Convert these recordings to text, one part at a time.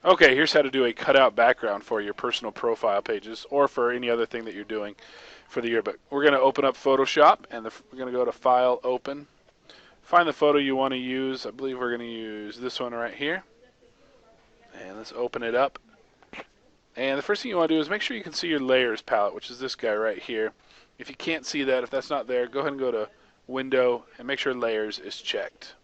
Okay, here's how to do a cutout background for your personal profile pages or for any other thing that you're doing for the yearbook. We're going to open up Photoshop and we're going to go to File, Open. Find the photo you want to use. I believe we're going to use this one right here. And let's open it up. And the first thing you want to do is make sure you can see your layers palette, which is this guy right here. If you can't see that, if that's not there, go ahead and go to Window and make sure Layers is checked.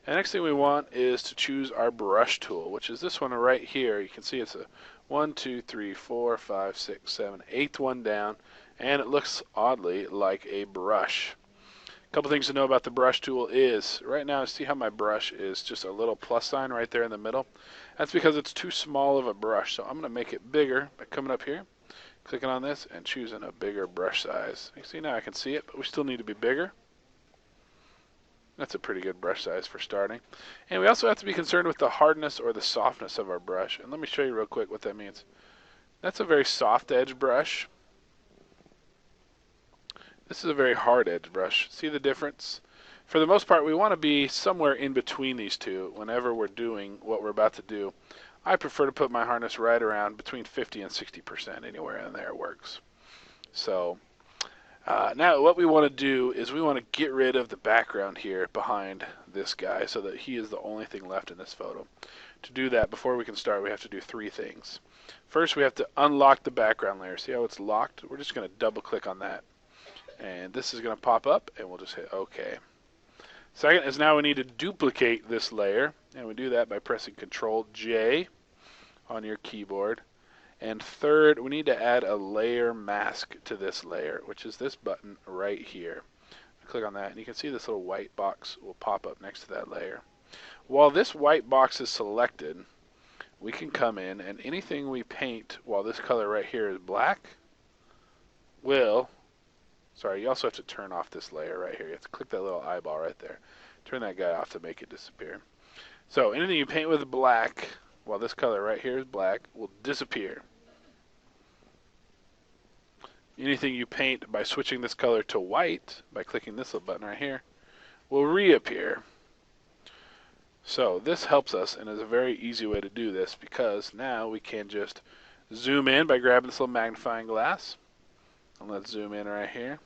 And the next thing we want is to choose our brush tool, which is this one right here. You can see it's a 1, 2, 3, 4, 5, 6, 7, eighth one down, and it looks oddly like a brush. A couple things to know about the brush tool is, right now, see how my brush is just a little plus sign right there in the middle? That's because it's too small of a brush. So I'm going to make it bigger by coming up here, clicking on this, and choosing a bigger brush size. You see now I can see it, but we still need to be bigger. That's a pretty good brush size for starting. And we also have to be concerned with the hardness or the softness of our brush. And let me show you real quick what that means. That's a very soft edge brush. This is a very hard edge brush. See the difference? For the most part, we want to be somewhere in between these two whenever we're doing what we're about to do. I prefer to put my hardness right around between 50 and 60%. Anywhere in there works. So now what we want to do is we want to get rid of the background here behind this guy so that he is the only thing left in this photo. To do that, before we can start, we have to do three things. First, we have to unlock the background layer. See how it's locked? We're just going to double click on that. And this is going to pop up, and we'll just hit OK. Second is now we need to duplicate this layer, and we do that by pressing Control J on your keyboard. And third, we need to add a layer mask to this layer, which is this button right here. Click on that, and you can see this little white box will pop up next to that layer. While this white box is selected, we can come in, and anything we paint while this color right here is black will... Sorry, you also have to turn off this layer right here. You have to click that little eyeball right there. Turn that guy off to make it disappear. So anything you paint with black, while this color right here is black, will disappear. Anything you paint by switching this color to white, by clicking this little button right here, will reappear. So this helps us and is a very easy way to do this because now we can just zoom in by grabbing this little magnifying glass. And let's zoom in right here.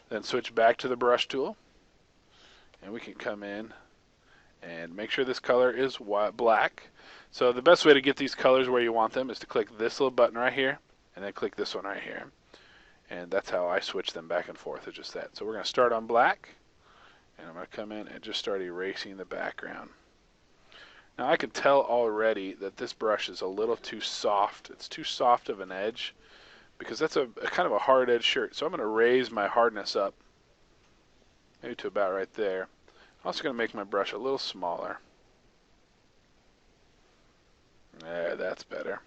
Then switch back to the brush tool. And we can come in and make sure this color is black. So the best way to get these colors where you want them is to click this little button right here and then click this one right here. And that's how I switch them back and forth, is just that. So we're going to start on black, and I'm going to come in and just start erasing the background. Now I can tell already that this brush is a little too soft. It's too soft of an edge because that's a kind of a hard edge shirt. So I'm going to raise my hardness up, maybe to about right there. I'm also going to make my brush a little smaller. There, that's better.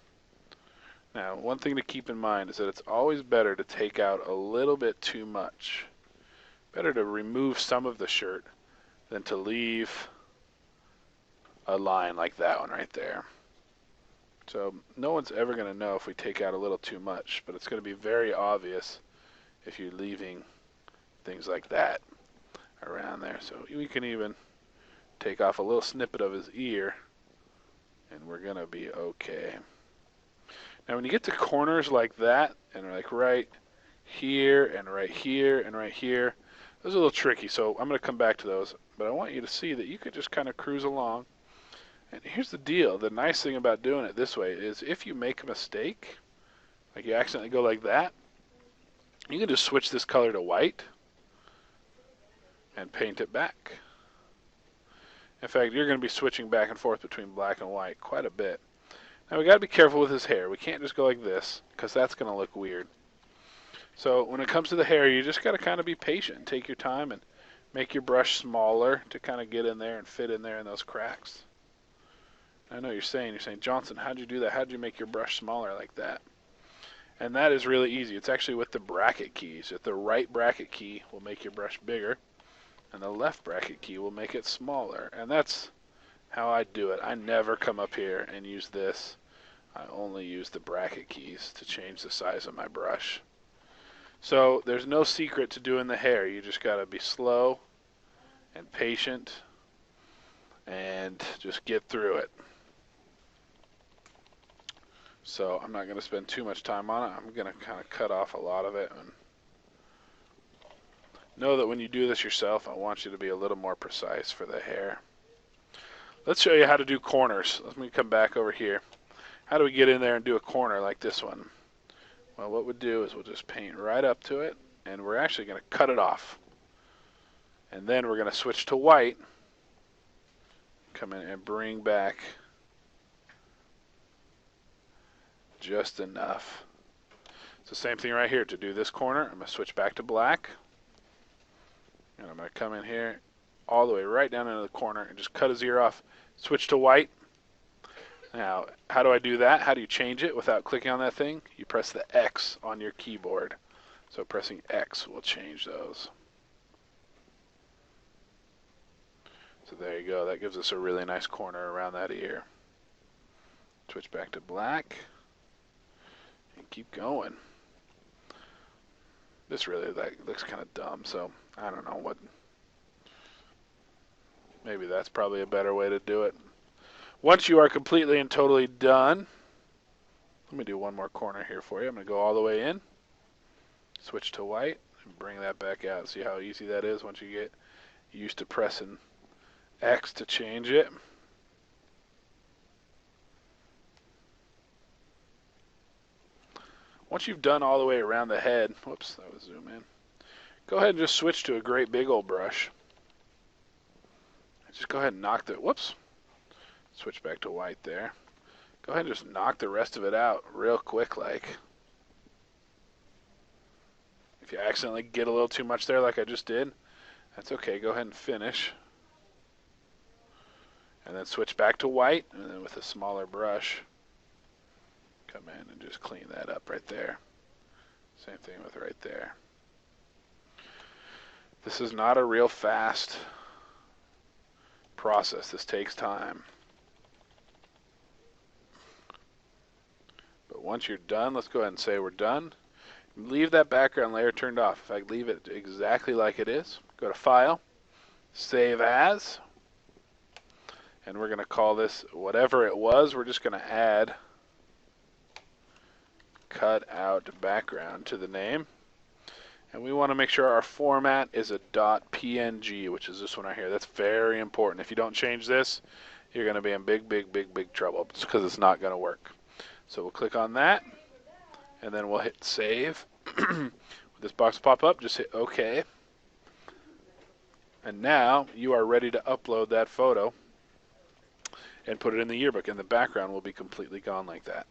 Now, one thing to keep in mind is that it's always better to take out a little bit too much. Better to remove some of the shirt than to leave a line like that one right there. So no one's ever going to know if we take out a little too much, but it's going to be very obvious if you're leaving things like that around there. So we can even take off a little snippet of his ear, and we're going to be okay. Now when you get to corners like that, and like right here, and right here, and right here, those are a little tricky, so I'm going to come back to those. But I want you to see that you could just kind of cruise along. And here's the deal. The nice thing about doing it this way is if you make a mistake, like you accidentally go like that, you can just switch this color to white and paint it back. In fact, you're going to be switching back and forth between black and white quite a bit. Now we got to be careful with his hair. We can't just go like this because that's going to look weird. So when it comes to the hair, you just got to kind of be patient. Take your time and make your brush smaller to kind of get in there and fit in there in those cracks. I know you're saying, Johnson, how'd you do that? How'd you make your brush smaller like that? And that is really easy. It's actually with the bracket keys. If the right bracket key will make your brush bigger, and the left bracket key will make it smaller. And that's how I do it. I never come up here and use this. I only use the bracket keys to change the size of my brush. So there's no secret to doing the hair. You just got to be slow and patient and just get through it. So I'm not going to spend too much time on it. I'm going to kind of cut off a lot of it. And know that when you do this yourself, I want you to be a little more precise for the hair. Let's show you how to do corners. Let me come back over here. How do we get in there and do a corner like this one? Well, what we'll do is we'll just paint right up to it, and we're actually going to cut it off. And then we're going to switch to white, come in and bring back just enough. It's the same thing right here. To do this corner, I'm going to switch back to black, and I'm going to come in here all the way right down into the corner and just cut his ear off, switch to white. Now, how do I do that? How do you change it without clicking on that thing? You press the X on your keyboard. So pressing X will change those. So there you go. That gives us a really nice corner around that ear. Switch back to black and keep going. This really looks kind of dumb, so I don't know what. Maybe that's probably a better way to do it. Once you are completely and totally done, let me do one more corner here for you. I'm going to go all the way in, switch to white, and bring that back out. See how easy that is once you get used to pressing X to change it. Once you've done all the way around the head, whoops, that was zoom in, go ahead and just switch to a great big old brush. Just go ahead and knock the, whoops, switch back to white there. Go ahead and just knock the rest of it out real quick like. If you accidentally get a little too much there like I just did, that's okay. Go ahead and finish. And then switch back to white, and then with a smaller brush, come in and just clean that up right there. Same thing with right there. This is not a real fast process. This takes time. But once you're done, let's go ahead and say we're done. Leave that background layer turned off. In fact, leave it exactly like it is. Go to File, Save As, and we're going to call this whatever it was. We're just going to add Cut Out Background to the name. And we want to make sure our format is a .png, which is this one right here. That's very important. If you don't change this, you're going to be in big trouble because it's not going to work. So we'll click on that, and then we'll hit Save. This box will pop up. Just hit OK. And now you are ready to upload that photo and put it in the yearbook, and the background will be completely gone like that.